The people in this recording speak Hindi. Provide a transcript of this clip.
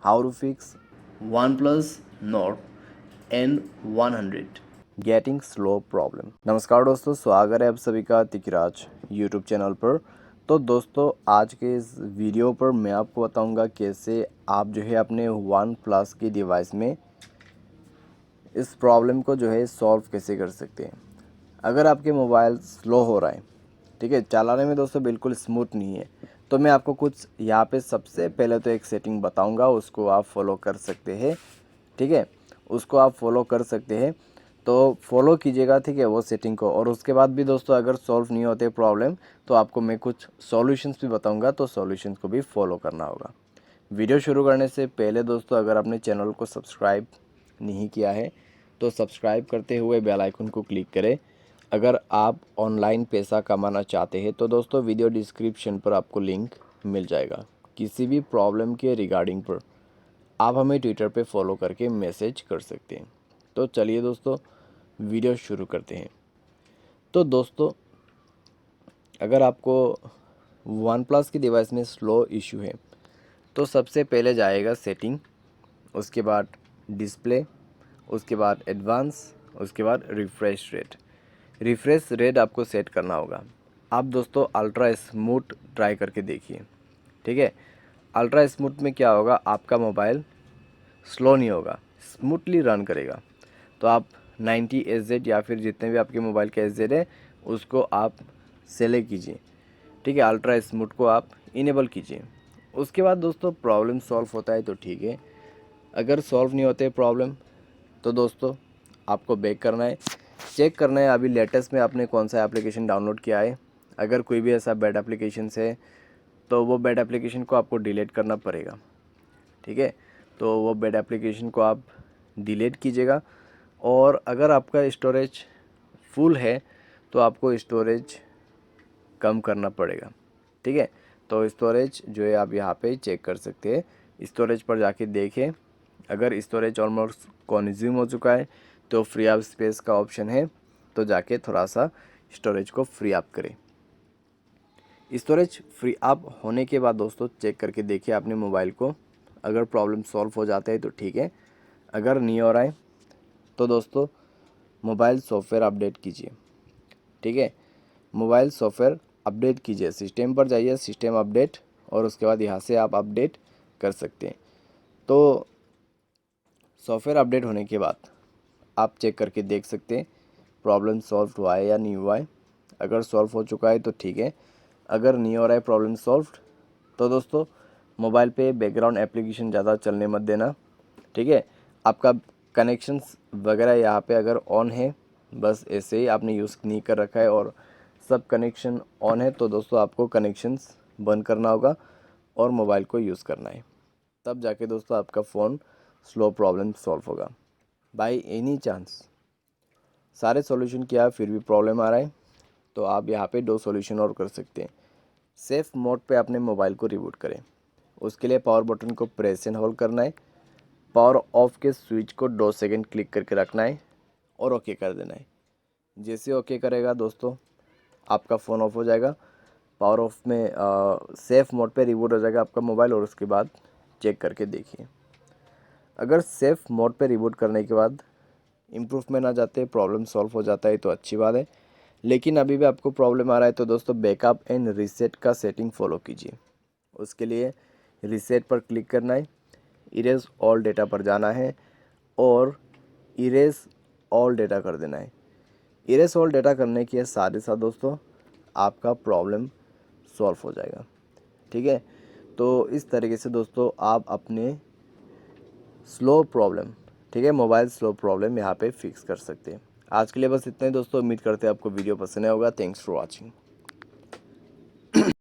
how to fix OnePlus Nord N100 getting slow problem. नमस्कार दोस्तों, स्वागत है आप सभी का तिकराज यूट्यूब चैनल पर। तो दोस्तों, आज के इस वीडियो पर मैं आपको बताऊंगा कैसे आप जो है अपने वन प्लस की डिवाइस में इस प्रॉब्लम को जो है सॉल्व कैसे कर सकते हैं। अगर आपके मोबाइल स्लो हो रहा है, ठीक है, चलाने में दोस्तों बिल्कुल स्मूथ नहीं है, तो मैं आपको कुछ यहाँ पे सबसे पहले तो एक सेटिंग बताऊंगा, उसको आप फॉलो कर सकते हैं। ठीक है, उसको आप फॉलो कर सकते हैं, तो फॉलो कीजिएगा, ठीक है, वो सेटिंग को। और उसके बाद भी दोस्तों अगर सॉल्व नहीं होते प्रॉब्लम, तो आपको मैं कुछ सॉल्यूशंस भी बताऊंगा, तो सॉल्यूशंस को भी फॉलो करना होगा। वीडियो शुरू करने से पहले दोस्तों, अगर आपने चैनल को सब्सक्राइब नहीं किया है तो सब्सक्राइब करते हुए बेल आइकन को क्लिक करें। अगर आप ऑनलाइन पैसा कमाना चाहते हैं तो दोस्तों वीडियो डिस्क्रिप्शन पर आपको लिंक मिल जाएगा। किसी भी प्रॉब्लम के रिगार्डिंग पर आप हमें ट्विटर पे फॉलो करके मैसेज कर सकते हैं। तो चलिए दोस्तों, वीडियो शुरू करते हैं। तो दोस्तों, अगर आपको वन प्लस की डिवाइस में स्लो इशू है तो सबसे पहले जाएगा सेटिंग, उसके बाद डिस्प्ले, उसके बाद एडवांस, उसके बाद रिफ्रेश रेट आपको सेट करना होगा। आप दोस्तों अल्ट्रा स्मूथ ट्राई करके देखिए, ठीक है। अल्ट्रा स्मूथ में क्या होगा, आपका मोबाइल स्लो नहीं होगा, स्मूथली रन करेगा। तो आप 90 एच या फिर जितने भी आपके मोबाइल के एच है उसको आप सेलेक्ट कीजिए, ठीक है। अल्ट्रा स्मूथ को आप इनेबल कीजिए। उसके बाद दोस्तों प्रॉब्लम सॉल्व होता है तो ठीक है, अगर सॉल्व नहीं होते प्रॉब्लम तो दोस्तों आपको बैक करना है, चेक करना है अभी लेटेस्ट में आपने कौन सा एप्लीकेशन डाउनलोड किया है। अगर कोई भी ऐसा बैड एप्लीकेशन है तो वो बैड एप्लीकेशन को आपको डिलीट करना पड़ेगा, ठीक है। तो वो बैड एप्लीकेशन को आप डिलीट कीजिएगा। और अगर आपका स्टोरेज फुल है तो आपको स्टोरेज कम करना पड़ेगा, ठीक है। तो स्टोरेज जो है आप यहाँ पे चेक कर सकते हैं, स्टोरेज पर जाके देखें। अगर स्टोरेज ऑलमोस्ट कंज्यूम हो चुका है तो फ्री अप स्पेस का ऑप्शन है, तो जाके थोड़ा सा स्टोरेज को फ्री अप करें। स्टोरेज फ्री अप होने के बाद दोस्तों चेक करके देखिए अपने मोबाइल को। अगर प्रॉब्लम सॉल्व हो जाता है तो ठीक है, अगर नहीं हो रहा है तो दोस्तों मोबाइल सॉफ्टवेयर अपडेट कीजिए, ठीक है। मोबाइल सॉफ्टवेयर अपडेट कीजिए, सिस्टम पर जाइए, सिस्टम अपडेट, और उसके बाद यहाँ से आप अपडेट कर सकते हैं। तो सॉफ्टवेयर अपडेट होने के बाद आप चेक करके देख सकते हैं प्रॉब्लम सॉल्व हुआ है या नहीं हुआ है। अगर सॉल्व हो चुका है तो ठीक है, अगर नहीं हो रहा है प्रॉब्लम सॉल्व तो दोस्तों मोबाइल पे बैकग्राउंड एप्लीकेशन ज़्यादा चलने मत देना, ठीक है। आपका कनेक्शंस वगैरह यहाँ पे अगर ऑन है, बस ऐसे ही आपने यूज़ नहीं कर रखा है और सब कनेक्शन ऑन है, तो दोस्तों आपको कनेक्शंस बंद करना होगा और मोबाइल को यूज़ करना है, तब जाके दोस्तों आपका फ़ोन स्लो प्रॉब्लम सॉल्व होगा। बाय एनी चांस सारे सॉल्यूशन किया फिर भी प्रॉब्लम आ रहा है, तो आप यहाँ पे दो सॉल्यूशन और कर सकते हैं। सेफ मोड पे अपने मोबाइल को रिबूट करें। उसके लिए पावर बटन को प्रेस एंड होल्ड करना है, पावर ऑफ के स्विच को 2 सेकंड क्लिक करके रखना है और ओके कर देना है। जैसे ओके करेगा दोस्तों आपका फ़ोन ऑफ हो जाएगा, पावर ऑफ में सेफ मोड पे रिबूट हो जाएगा आपका मोबाइल। और उसके बाद चेक करके देखिए, अगर सेफ मोड पे रिबूट करने के बाद इम्प्रूवमेंट आ जाते, प्रॉब्लम सॉल्व हो जाता है तो अच्छी बात है। लेकिन अभी भी आपको प्रॉब्लम आ रहा है तो दोस्तों बैकअप एंड रीसेट का सेटिंग फॉलो कीजिए। उसके लिए रीसेट पर क्लिक करना है, इरेज ऑल डेटा पर जाना है और इरेज ऑल डेटा कर देना है। इरेज ऑल डेटा करने के साथ ही साथ दोस्तों आपका प्रॉब्लम सॉल्व हो जाएगा, ठीक है। तो इस तरीके से दोस्तों आप अपने स्लो प्रॉब्लम, ठीक है, मोबाइल स्लो प्रॉब्लम यहाँ पे फिक्स कर सकते हैं। आज के लिए बस इतना ही दोस्तों, उम्मीद करते हैं आपको वीडियो पसंद आया होगा। Thanks for watching.